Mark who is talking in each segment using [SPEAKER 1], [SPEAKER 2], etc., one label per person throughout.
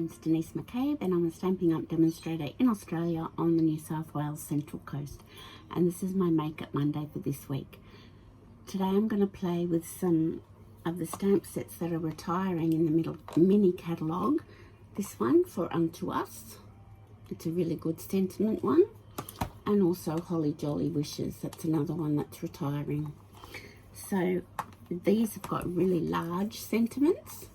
[SPEAKER 1] name's Denise McCabe and I'm a Stampin' Up demonstrator in Australia on the New South Wales Central Coast, and this is my Make-Up Monday for this week. Today I'm going to play with some of the stamp sets that are retiring in the middle mini catalogue. This one for Unto Us, it's a really good sentiment one, and also Holly Jolly Wishes, that's another one that's retiring. So these have got really large sentiments,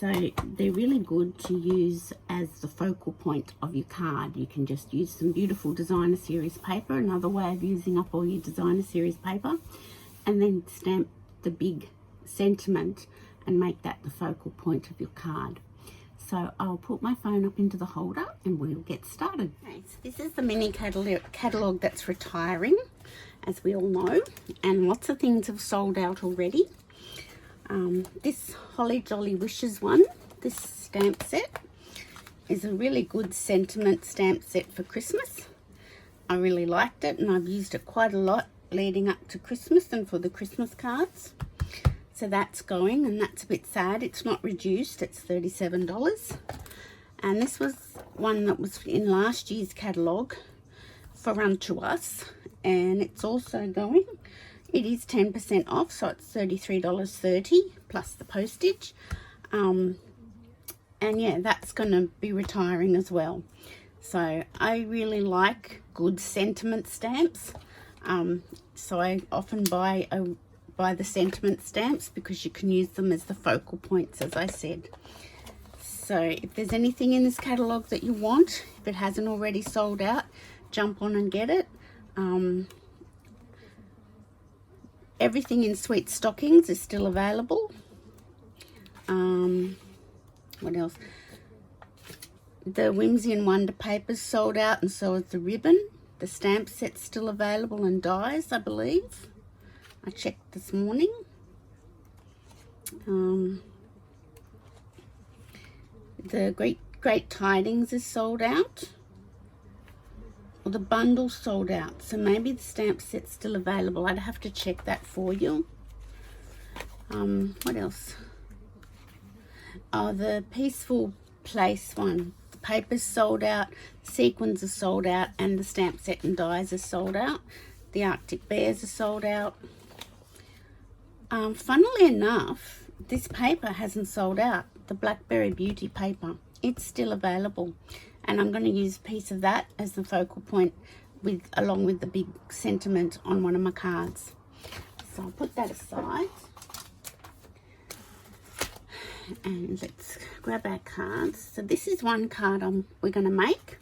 [SPEAKER 1] so they're really good to use as the focal point of your card. You can just use some beautiful designer series paper, another way of using up all your designer series paper, and then stamp the big sentiment and make that the focal point of your card. So I'll put my phone up into the holder and we'll get started. Okay, so this is the mini catalogue that's retiring, as we all know, and lots of things have sold out already. This Holly Jolly Wishes one, this stamp set, is a really good sentiment stamp set for Christmas. I really liked it and I've used it quite a lot leading up to Christmas and for the Christmas cards. So that's going, and that's a bit sad. It's not reduced, it's $37. And this was one that was in last year's catalogue for Unto Us, and it's also going. It is 10% off, so it's $33.30 plus the postage. And yeah, that's going to be retiring as well. So I really like good sentiment stamps. So I often buy the sentiment stamps because you can use them as the focal points, as I said. So if there's anything in this catalogue that you want, if it hasn't already sold out, jump on and get it. Everything in Sweet Stockings is still available. What else? The Whimsy and Wonder papers sold out, and so is the ribbon. The stamp set's still available and dies, I believe. I checked this morning. The Great Tidings is sold out. Well, the bundle sold out, so maybe the stamp set's still available. I'd have to check that for you. What else? Oh, the Peaceful Place one. The paper's sold out, sequins are sold out, and the stamp set and dies are sold out. The Arctic Bears are sold out. Funnily enough, this paper hasn't sold out. The Blackberry Beauty paper, it's still available, and I'm going to use a piece of that as the focal point along with the big sentiment on one of my cards. So I'll put that aside and let's grab our cards. So this is one card we're going to make,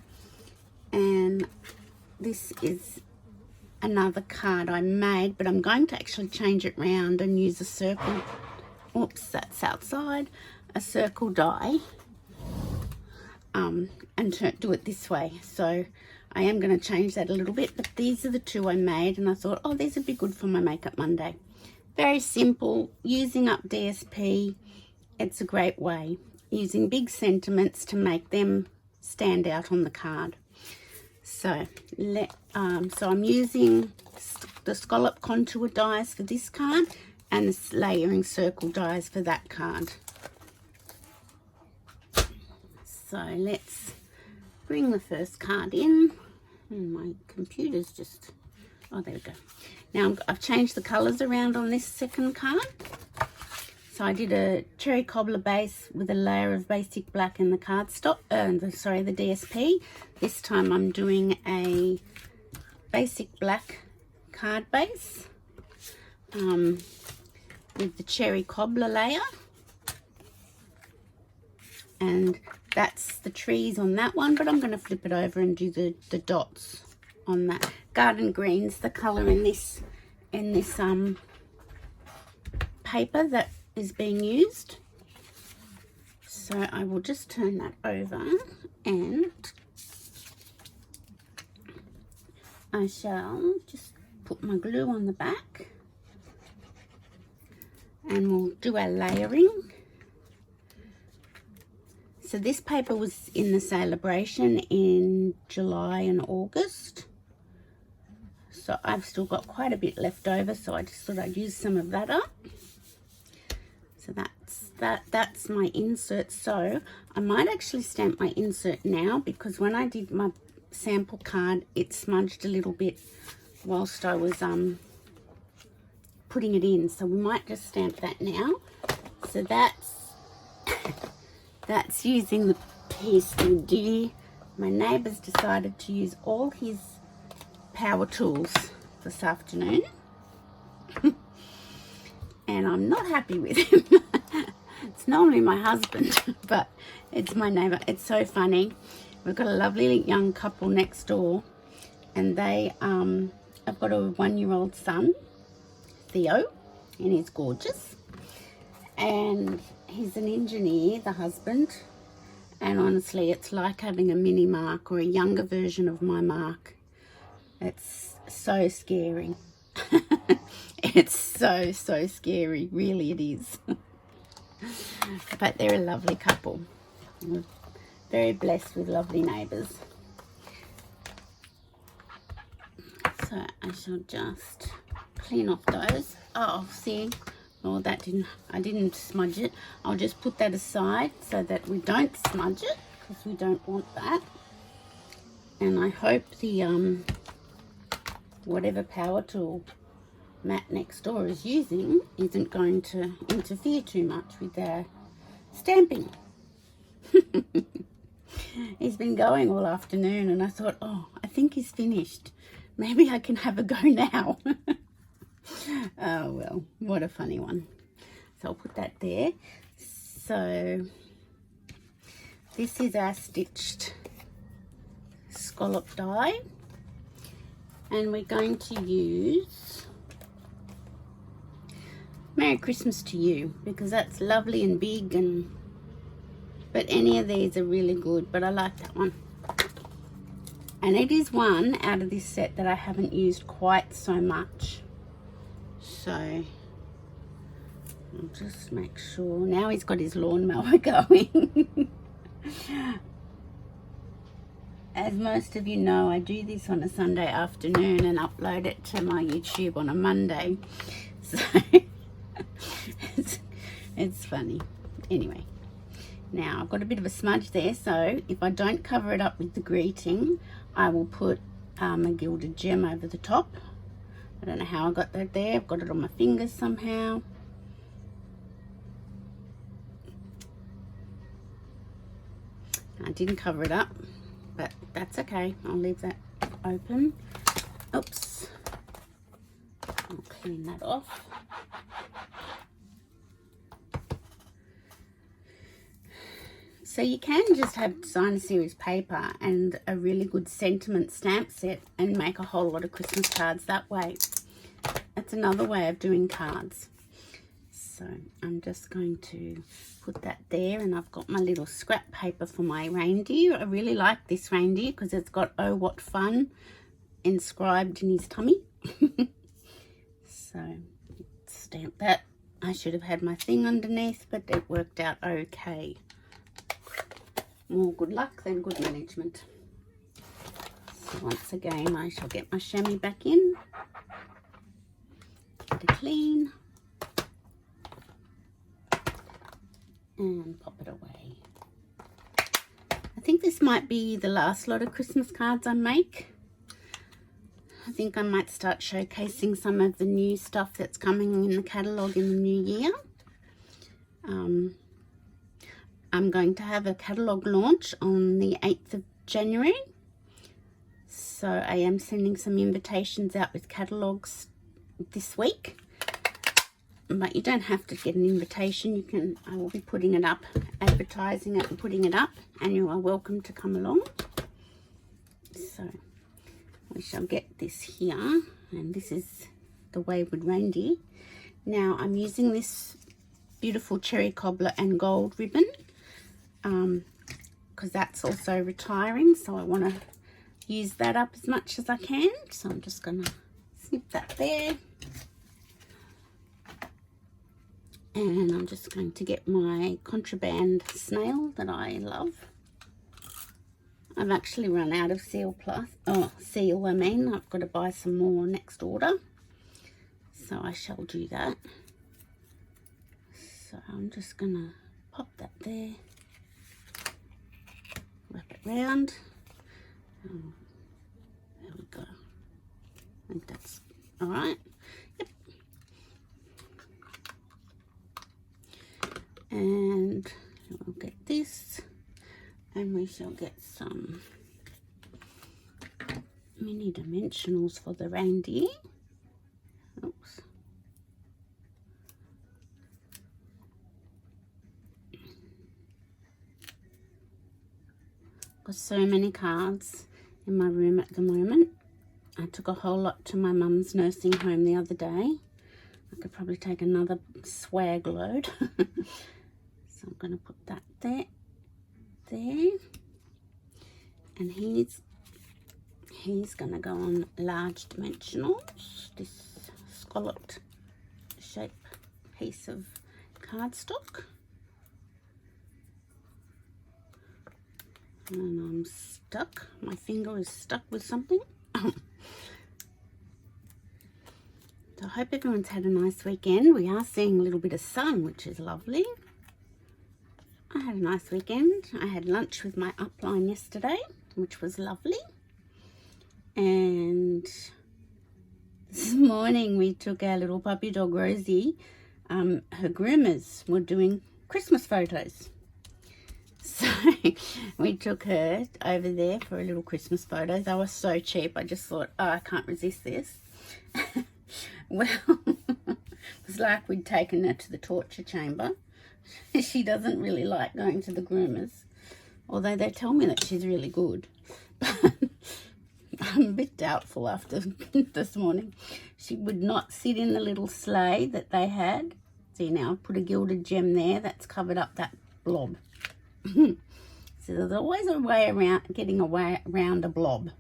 [SPEAKER 1] and this is another card I made, but I'm going to actually change it round and use a circle. Oops, that's outside. A circle die, and do it this way. So I am going to change that a little bit, but these are the two I made, and I thought, oh, these would be good for my Make-Up Monday. Very simple, using up DSP. It's a great way, using big sentiments to make them stand out on the card. So so I'm using the scallop contour dies for this card and the layering circle dies for that card. So let's bring the first card in. And my computer's just, oh, there we go. Now I've changed the colours around on this second card. So I did a cherry cobbler base with a layer of basic black in the cardstock, the DSP. This time I'm doing a basic black card base with the cherry cobbler layer. And that's the trees on that one, but I'm going to flip it over and do the dots on that. Garden Green's the colour in this paper that is being used. So I will just turn that over and I shall just put my glue on the back and we'll do our layering. So this paper was in the celebration in July and August. So I've still got quite a bit left over, so I just thought I'd use some of that up. So that's my insert. So I might actually stamp my insert now, because when I did my sample card, it smudged a little bit whilst I was putting it in. So we might just stamp that now. So that's using the piece de deux. My neighbour's decided to use all his power tools this afternoon. And I'm not happy with him. It's normally my husband, but it's my neighbour. It's so funny. We've got a lovely young couple next door, and they I've got a 1-year-old son, Theo, and he's gorgeous. And he's an engineer, the husband. And honestly, it's like having a mini Mark, or a younger version of my Mark. It's so scary. It's so scary, really it is. But they're a lovely couple. We're very blessed with lovely neighbours. So I shall just clean off those. Oh, see, oh, I didn't smudge it. I'll just put that aside so that we don't smudge it, because we don't want that. And I hope the whatever power tool Matt next door is using isn't going to interfere too much with their stamping. He's been going all afternoon, and I thought, oh, I think he's finished. Maybe I can have a go now. Oh well, what a funny one. So I'll put that there. So this is our stitched scallop die, and we're going to use Merry Christmas to You, because that's lovely and big, but any of these are really good, but I like that one. And it is one out of this set that I haven't used quite so much. So I'll just make sure. Now he's got his lawnmower going. As most of you know, I do this on a Sunday afternoon and upload it to my YouTube on a Monday. So it's funny. Anyway, now I've got a bit of a smudge there, so if I don't cover it up with the greeting, I will put a gilded gem over the top. I don't know how I got that there. I've got it on my fingers somehow. I didn't cover it up, but that's okay. I'll leave that open. Oops. I'll clean that off. So you can just have designer series paper and a really good sentiment stamp set and make a whole lot of Christmas cards that way. That's another way of doing cards. So I'm just going to put that there, and I've got my little scrap paper for my reindeer. I really like this reindeer because it's got "Oh what fun" inscribed in his tummy. So stamp that. I should have had my thing underneath, but it worked out okay. More good luck than good management. So once again, I shall get my chamois back in, get it clean, and pop it away. I think this might be the last lot of Christmas cards I make. I think I might start showcasing some of the new stuff that's coming in the catalogue in the new year. I'm going to have a catalogue launch on the 8th of January. So I am sending some invitations out with catalogues this week. But you don't have to get an invitation. You can, I will be putting it up, advertising it and putting it up, and you are welcome to come along. So we shall get this here, and this is the Wayward Reindeer. Now I'm using this beautiful cherry cobbler and gold ribbon, because that's also retiring, so I want to use that up as much as I can. So I'm just going to snip that there, and I'm just going to get my contraband snail that I love. I've actually run out of seal. I've got to buy some more next order, so I shall do that. So So I'm just gonna pop that there, wrap it round. There we go. I think that's all right. Yep. And we'll get this, and we shall get some mini dimensionals for the reindeer. Oops. Got so many cards in my room at the moment. I took a whole lot to my mum's nursing home the other day. I could probably take another swag load. So I'm going to put that there. And he's going to go on large dimensionals. This scalloped shape piece of cardstock. And I'm stuck. My finger is stuck with something. So I hope everyone's had a nice weekend. We are seeing a little bit of sun, which is lovely. I had a nice weekend. I had lunch with my upline yesterday, which was lovely. And this morning we took our little puppy dog Rosie. Her groomers were doing Christmas photos. So we took her over there for a little Christmas photo. They were so cheap. I just thought, oh, I can't resist this. Well, it was like we'd taken her to the torture chamber. She doesn't really like going to the groomers, although they tell me that she's really good. I'm a bit doubtful after this morning. She would not sit in the little sleigh that they had. See, now I've put a gilded gem there that's covered up that blob. So there's always a way around getting away around a blob.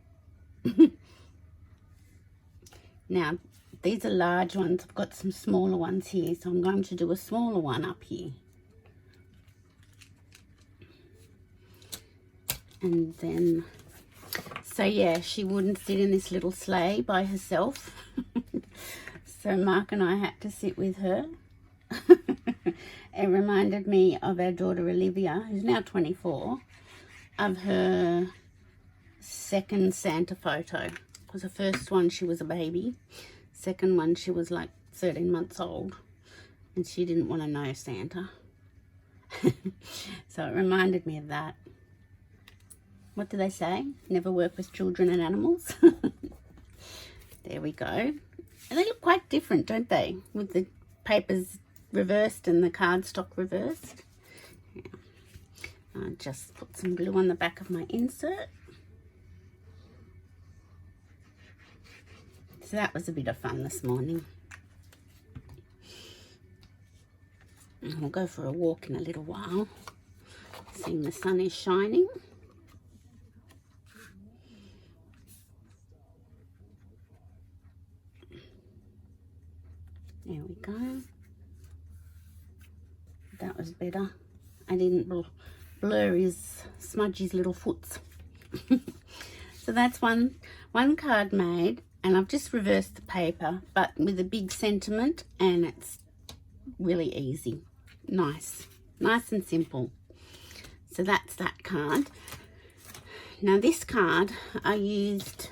[SPEAKER 1] Now, these are large ones. I've got some smaller ones here, so I'm going to do a smaller one up here. And then, so yeah, she wouldn't sit in this little sleigh by herself. So Mark and I had to sit with her. It reminded me of our daughter Olivia, who's now 24, of her second Santa photo. Because the first one she was a baby, second one she was like 13 months old, and she didn't want to know Santa. So it reminded me of that. What do they say? Never work with children and animals. There we go. And they look quite different, don't they? With the papers reversed and the cardstock reversed. Yeah. I'll just put some glue on the back of my insert. So that was a bit of fun this morning. And we'll go for a walk in a little while, seeing the sun is shining. There we go. That was better. I didn't blur his smudgy's little foots. So that's one card made, and I've just reversed the paper, but with a big sentiment, and it's really easy. Nice and simple. So that's that card. Now this card I used,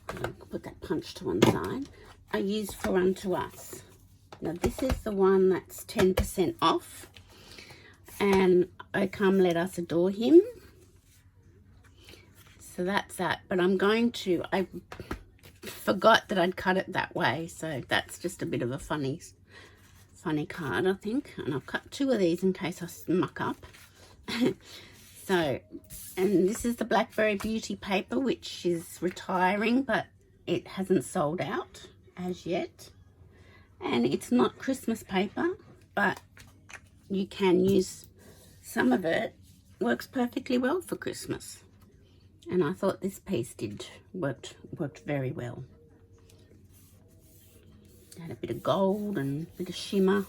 [SPEAKER 1] I'll put that punch to one side, I used for Unto Us. Now this is the one that's 10% off, and O Come Let Us Adore Him. So that's that, but I forgot that I'd cut it that way, so that's just a bit of a funny card, I think. And I've cut two of these in case I muck up. So, and this is the Blackberry Beauty paper, which is retiring, but it hasn't sold out as yet. And it's not Christmas paper, but you can use some of it. Works perfectly well for Christmas. And I thought this piece worked very well. Had a bit of gold and a bit of shimmer.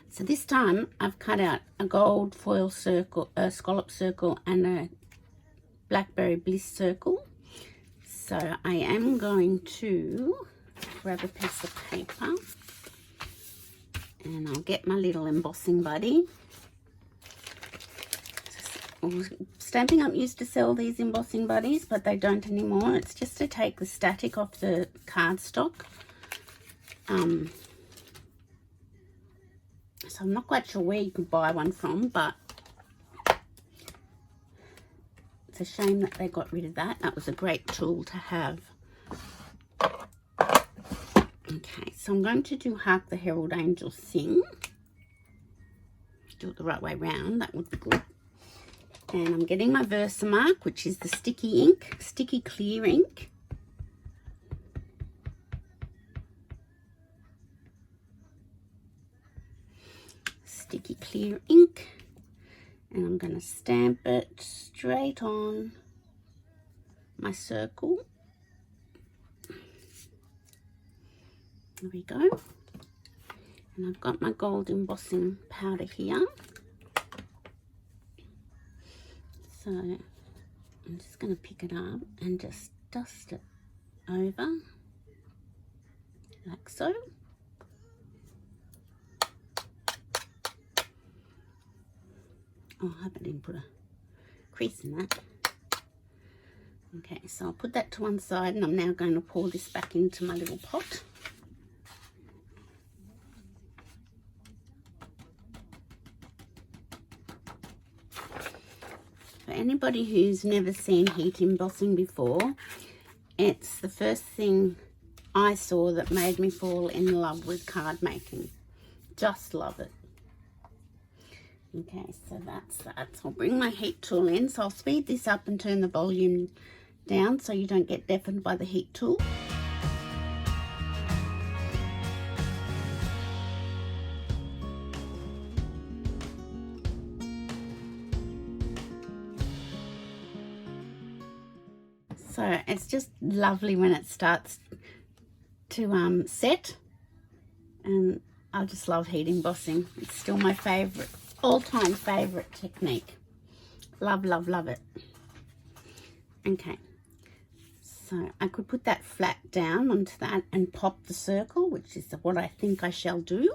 [SPEAKER 1] So this time I've cut out a gold foil circle, a scallop circle, and a Blackberry Bliss circle. So I am going to grab a piece of paper And I'll get my little embossing buddy. Stampin' Up used to sell these embossing buddies, but they don't anymore. It's just to take the static off the cardstock. So I'm not quite sure where you could buy one from, but it's a shame that they got rid of that. That was a great tool to have. Okay, so I'm going to do Hark the Herald Angels Sing. Do it the right way round, that would be good. And I'm getting my Versamark, which is the sticky ink, sticky clear ink. Sticky clear ink. And I'm going to stamp it straight on my circle. There we go. And I've got my gold embossing powder here. So I'm just going to pick it up and just dust it over like so. Oh, I hope I didn't put a crease in that. Okay, so I'll put that to one side, and I'm now going to pour this back into my little pot. For anybody who's never seen heat embossing before, it's the first thing I saw that made me fall in love with card making. Just love it. Okay, so that's that. So I'll bring my heat tool in. So I'll speed this up and turn the volume down so you don't get deafened by the heat tool. So it's just lovely when it starts to set, and I just love heat embossing. It's still my favorite, all-time favorite technique. Love, love, love it. Okay, so I could put that flat down onto that and pop the circle, which is what I think I shall do.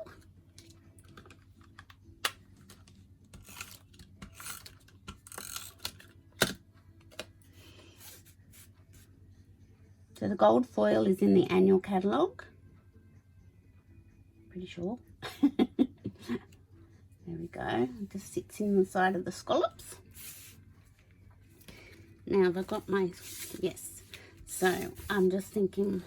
[SPEAKER 1] So the gold foil is in the annual catalogue. Pretty sure. There we go. It just sits in the side of the scallops. Now I've got my, yes. So I'm just thinking,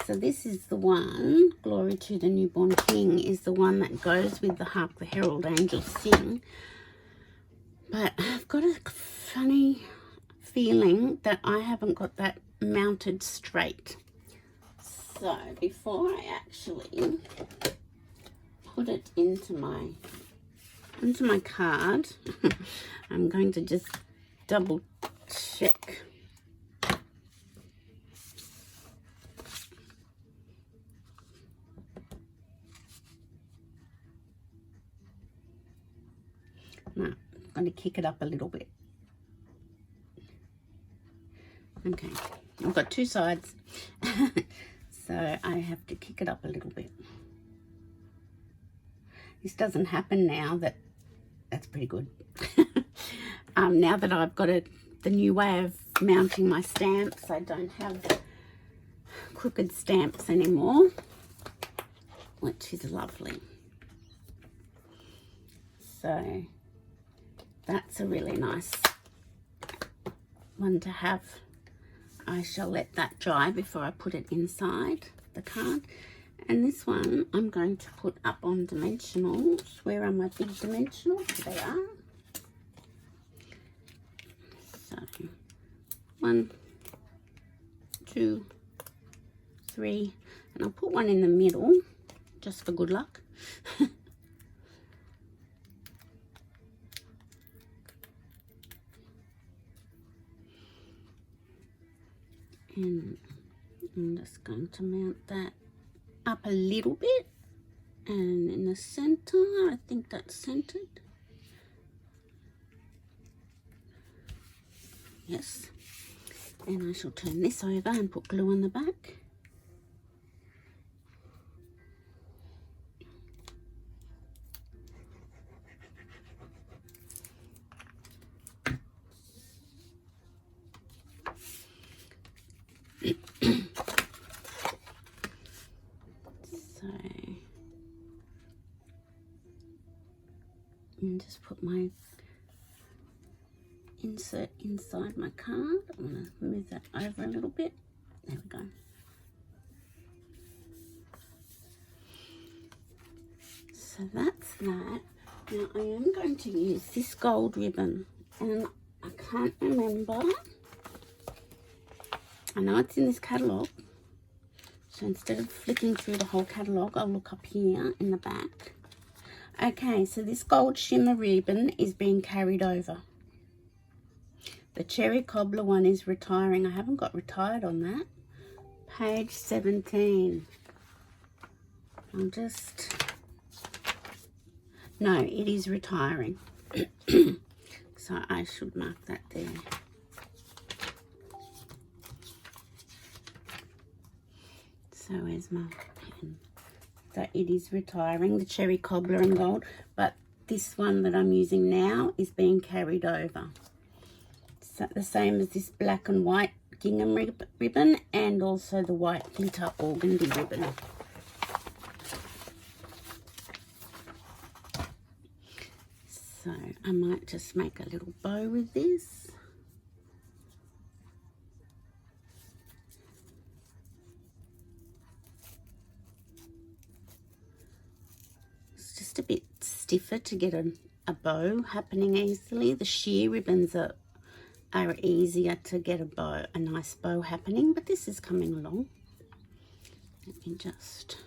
[SPEAKER 1] so this is the one, Glory to the Newborn King, is the one that goes with the Hark the Herald Angels Sing. But I've got a funny feeling that I haven't got that mounted straight. So before I actually put it into my card, I'm going to just double check. Now I'm going to kick it up a little bit. Okay, I've got two sides, so I have to kick it up a little bit. This doesn't happen now, that's pretty good. Now that I've got the new way of mounting my stamps, I don't have crooked stamps anymore, which is lovely. So that's a really nice one to have. I shall let that dry before I put it inside the card. And this one I'm going to put up on dimensionals. Where are my big dimensionals? There they are. So 1, 2, 3, and I'll put one in the middle just for good luck. And I'm just going to mount that up a little bit, and in the center, I think that's centered. Yes. And I shall turn this over and put glue on the back. put my insert inside my card. I'm going to move that over a little bit. There we go. So that's that. Now I am going to use this gold ribbon, and I can't remember. I know it's in this catalogue, so instead of flicking through the whole catalogue, I'll look up here in the back. Okay, so this gold shimmer ribbon is being carried over. The cherry cobbler one is retiring. I haven't got retired on that. Page 17. I'll just... No, it is retiring. So I should mark that there. So where's my pen? So it is retiring, the cherry cobbler and gold, but this one that I'm using now is being carried over. So the same as this black and white gingham ribbon, and also the white glitter organdy ribbon. So I might just make a little bow with this. It's just a bit stiffer to get a bow happening easily. The sheer ribbons are easier to get a nice bow happening, but this is coming along. Let me just...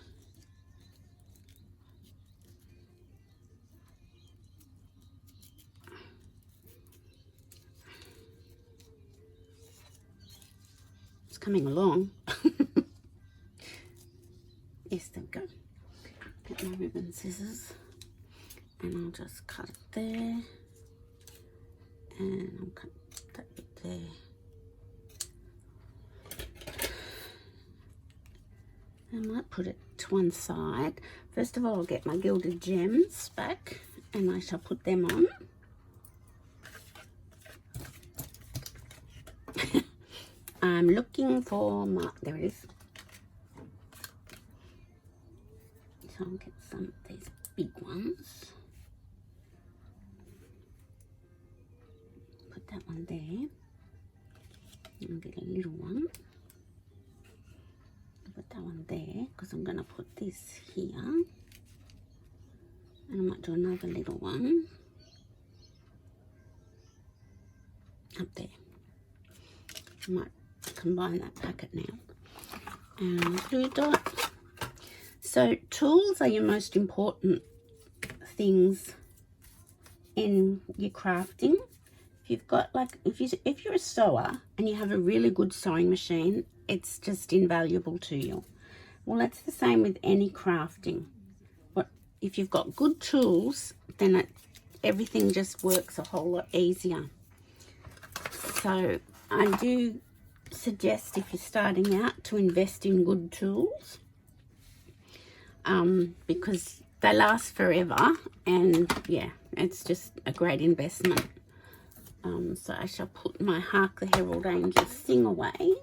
[SPEAKER 1] It's coming along. Yes, there we go. Get my ribbon scissors and I'll just cut it there, and I'll cut that bit there. I might put it to one side. First of all, I'll get my gilded gems back and I shall put them on. I'm looking for my, there it is. So I'll get some of these big ones. Put that one there. I'll get a little one. Put that one there, because I'm going to put this here. And I might do another little one up there. I might combine that packet now. And glue dot. So tools are your most important things in your crafting. If you've got if you're a sewer and you have a really good sewing machine, it's just invaluable to you. Well, that's the same with any crafting. But if you've got good tools, then everything just works a whole lot easier. So I do suggest, if you're starting out, to invest in good tools, because they last forever, and yeah, it's just a great investment. So I shall put my Hark the Herald Angels thing away.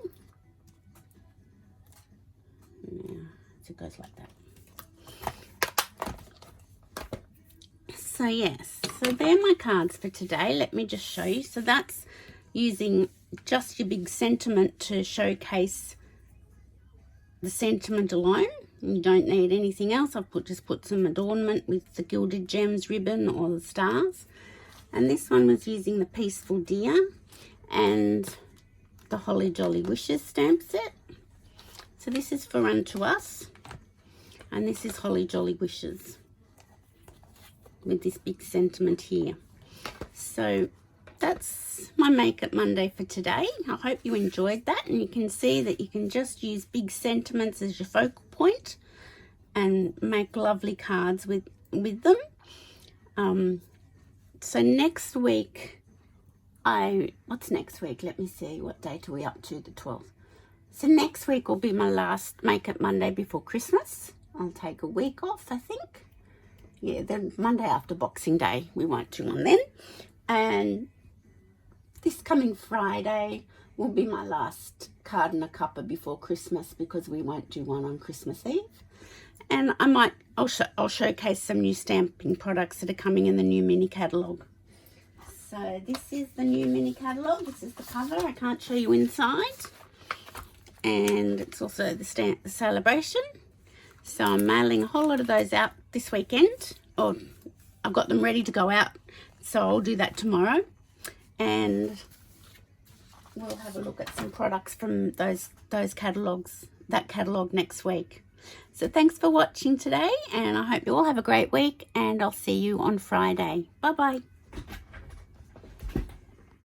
[SPEAKER 1] Yeah, so it goes like that. So yes, so they're my cards for today. Let me just show you. So that's using just your big sentiment to showcase the sentiment alone. You don't need anything else. I've just put some adornment with the Gilded Gems ribbon or the stars. And this one was using the Peaceful Deer and the Holly Jolly Wishes stamp set. So this is for Unto Us, and this is Holly Jolly Wishes with this big sentiment here. So that's my Make It Monday for today. I hope you enjoyed that, and you can see that you can just use big sentiments as your focal point and make lovely cards with them. So next week, what's next week? Let me see, what date are we up to? The 12th. So next week will be my last Make It Monday before Christmas. I'll take a week off, I think. Yeah, the Monday after Boxing Day, we won't do one then. And this coming Friday will be my last card and a cuppa before Christmas, because we won't do one on Christmas Eve. And I'll showcase some new stamping products that are coming in the new mini catalogue. So this is the new mini catalogue. This is the cover. I can't show you inside. And it's also the celebration. So I'm mailing a whole lot of those out this weekend. Or I've got them ready to go out. So I'll do that tomorrow. And we'll have a look at some products from those catalogues, that catalogue next week. So thanks for watching today, and I hope you all have a great week, and I'll see you on Friday. Bye bye.